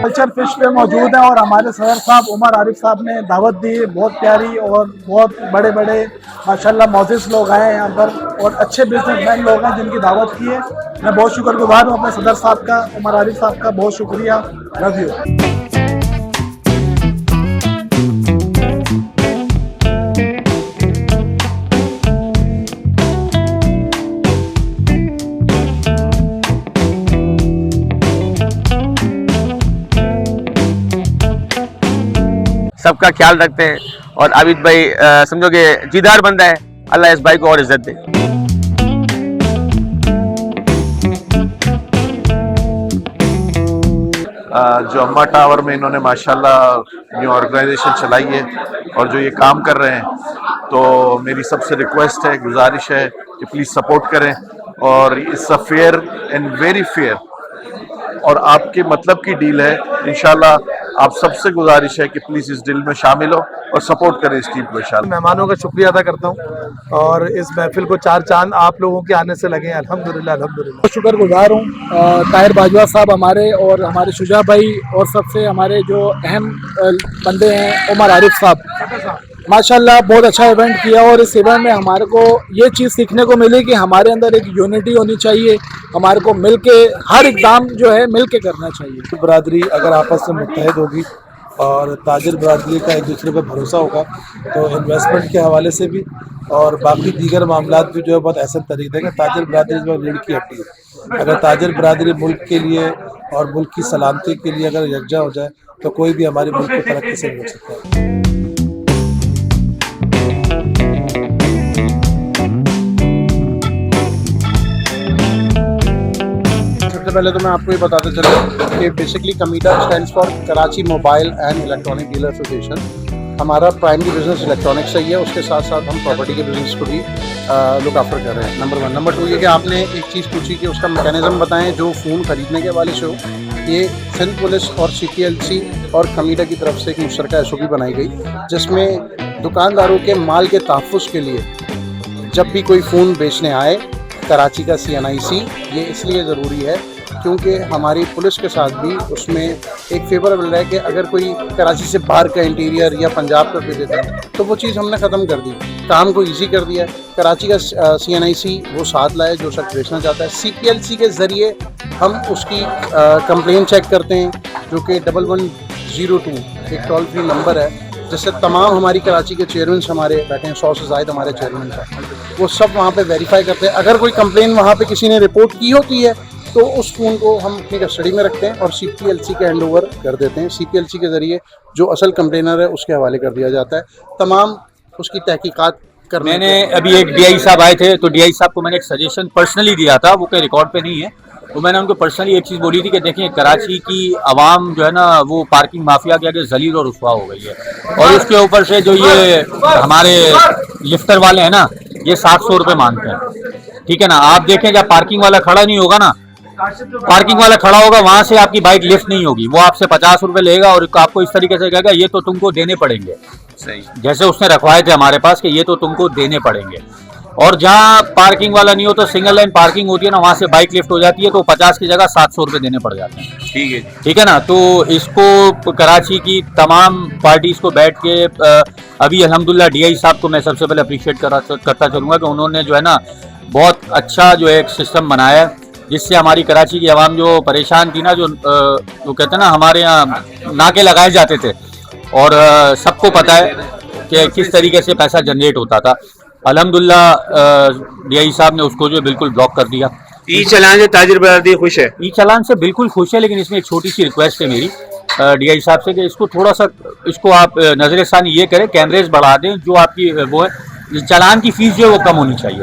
Culture fish पे मौजूद है और हमारे सदर साहब उमर आरिफ साहब ने दावत दी, बहुत प्यारी और बहुत बड़े बड़े माशाल्लाह मोअज़्ज़िज़ लोग आए हैं यहाँ पर और अच्छे बिजनेसमैन लोग हैं जिनकी दावत की है। मैं बहुत शुक्रगुजार हूँ अपने सदर साहब का, उमर आरिफ साहब का बहुत शुक्रिया। Love you. सबका ख्याल रखते हैं और आबिद भाई समझो कि जीदार बंदा है। अल्लाह इस भाई को और इज्जत दे। जो अम्मा टावर में इन्होंने माशाल्लाह न्यू ऑर्गेनाइजेशन चलाई है और जो ये काम कर रहे हैं, तो मेरी सबसे रिक्वेस्ट है, गुजारिश है कि प्लीज़ सपोर्ट करें और it's a fair and very fair और आपके मतलब की डील है। इंशाल्लाह आप सबसे गुजारिश है कि प्लीज़ इस डील में शामिल हो और सपोर्ट करें इस टीम को। इंशाल्लाह मेहमानों का शुक्रिया अदा करता हूँ और इस महफिल को चार चांद आप लोगों के आने से लगे। अल्हम्दुलिल्लाह अल्हम्दुलिल्लाह शुक्रगुजार हूँ ताहिर बाजवा साहब हमारे और हमारे शुजा भाई और सबसे हमारे जो अहम बंदे हैं उमर आरिफ साहब। माशाल्लाह बहुत अच्छा इवेंट किया और इस इवेंट में हमारे को ये चीज़ सीखने को मिली कि हमारे अंदर एक यूनिटी होनी चाहिए। हमारे को मिल के हर इक़दाम जो है मिल के करना चाहिए। बरादरी अगर आपस में मुत्तहिद होगी और ताजिर बरादरी का एक दूसरे पर भरोसा होगा तो इन्वेस्टमेंट के हवाले से भी और बाकी दीगर मामलात भी जो है बहुत ऐसा तरीके देंगे। ताजिर बरादरी जो रीढ़ की हड्डी है। अगर ताजिर बरादरी मुल्क के लिए और मुल्क की सलामती के लिए अगर यकजा हो जाए तो कोई भी हमारे मुल्क को तरक्की से मिल सकता है। पहले तो मैं आपको ये बताते चलूँ कि बेसिकली कमीडा stands for Karachi mobile and electronic dealer association. हमारा प्राइमरी बिजनेस इलेक्ट्रॉनिक्स ही है, उसके साथ साथ हम प्रॉपर्टी के बिजनेस को भी लुक आफ्टर कर रहे हैं। नंबर 1। नंबर 2 ये कि आपने एक चीज़ पूछी कि उसका मैकेनिज़्म बताएं जो फ़ोन ख़रीदने के हवाले से हो। ये सिंध पुलिस और CPLC और कमीडा की तरफ से एक मुश्तरका SOP बनाई गई जिसमें दुकानदारों के माल के तहफ़्फ़ुज़ के लिए जब भी कोई फ़ोन बेचने आए कराची का CNIC ये इसलिए ज़रूरी है क्योंकि हमारी पुलिस के साथ भी उसमें एक फेवरेबल है कि अगर कोई कराची से बाहर का इंटीरियर या पंजाब का भी देता है तो वो चीज़ हमने ख़त्म कर दी, काम को इजी कर दिया। कराची का CNIC वो साथ लाए जो शख्स बेचना चाहता है। CPLC के ज़रिए हम उसकी कंप्लेन चेक करते हैं जो कि 1102 एक टोल फ्री नंबर है जिससे तमाम हमारी कराची के चेयरमैन हमारे बैठे हैं, 100 से ज़ायद हमारे चेयरमैन हैं, वो सब वहाँ पे वेरीफाई करते हैं। अगर कोई कंप्लेन वहाँ पे किसी ने रिपोर्ट की होती है तो उस फ़ोन को हम अपनी कस्टडी में रखते हैं और CPLC के हैंड ओवर कर देते हैं। CPLC के ज़रिए जो असल कंप्लेनर है उसके हवाले कर दिया जाता है। तमाम उसकी तहकीकात करने मैंने अभी एक DI साहब आए थे तो DI साहब को मैंने एक सजेशन पर्सनली दिया था, वो कोई रिकॉर्ड पे नहीं है। तो मैंने उनको पर्सनली एक चीज़ बोली थी कि देखिए कराची की आवाम जो है ना वो पार्किंग माफिया के आगे जलील और रुसवा हो गई है और उसके ऊपर से जो ये हमारे लिफ्टर वाले हैं ना ये 700 रुपये मांगते हैं। ठीक है ना, आप देखें जब पार्किंग वाला खड़ा नहीं होगा ना, पार्किंग वाला खड़ा होगा वहां से आपकी बाइक लिफ्ट नहीं होगी, वो आपसे 50 रुपए लेगा और आपको इस तरीके से कहेगा ये तो तुमको देने पड़ेंगे। सही, जैसे उसने रखवाए थे हमारे पास कि ये तो तुमको देने पड़ेंगे। और जहाँ पार्किंग वाला नहीं होता, सिंगल लाइन पार्किंग होती है ना, वहां से बाइक लिफ्ट हो जाती है तो 50 की जगह 700 रुपये देने पड़ जाते हैं। ठीक है ना। तो इसको कराची की तमाम पार्टीज को बैठ के अभी अल्हम्दुलिल्लाह DI साहब को मैं सबसे पहले अप्रिशिएट करता चलूँगा कि उन्होंने जो है ना बहुत अच्छा जो है एक सिस्टम बनाया है जिससे हमारी कराची की आवाम जो परेशान थी ना, जो कहते हैं ना हमारे यहाँ नाके लगाए जाते थे और सबको पता है कि किस तरीके से पैसा जनरेट होता था। अल्हम्दुलिल्लाह DI साहब ने उसको जो बिल्कुल ब्लॉक कर दिया। ई चालान से ताजिर बरादरी खुश है? ई चालान से बिल्कुल खुश है, लेकिन इसमें एक छोटी सी रिक्वेस्ट है मेरी DI साहब से कि इसको थोड़ा सा इसको आप नजर षानी ये करें, कैमरेज बढ़ा दें, जो आपकी वो है चालान की फीस जो है वो कम होनी चाहिए।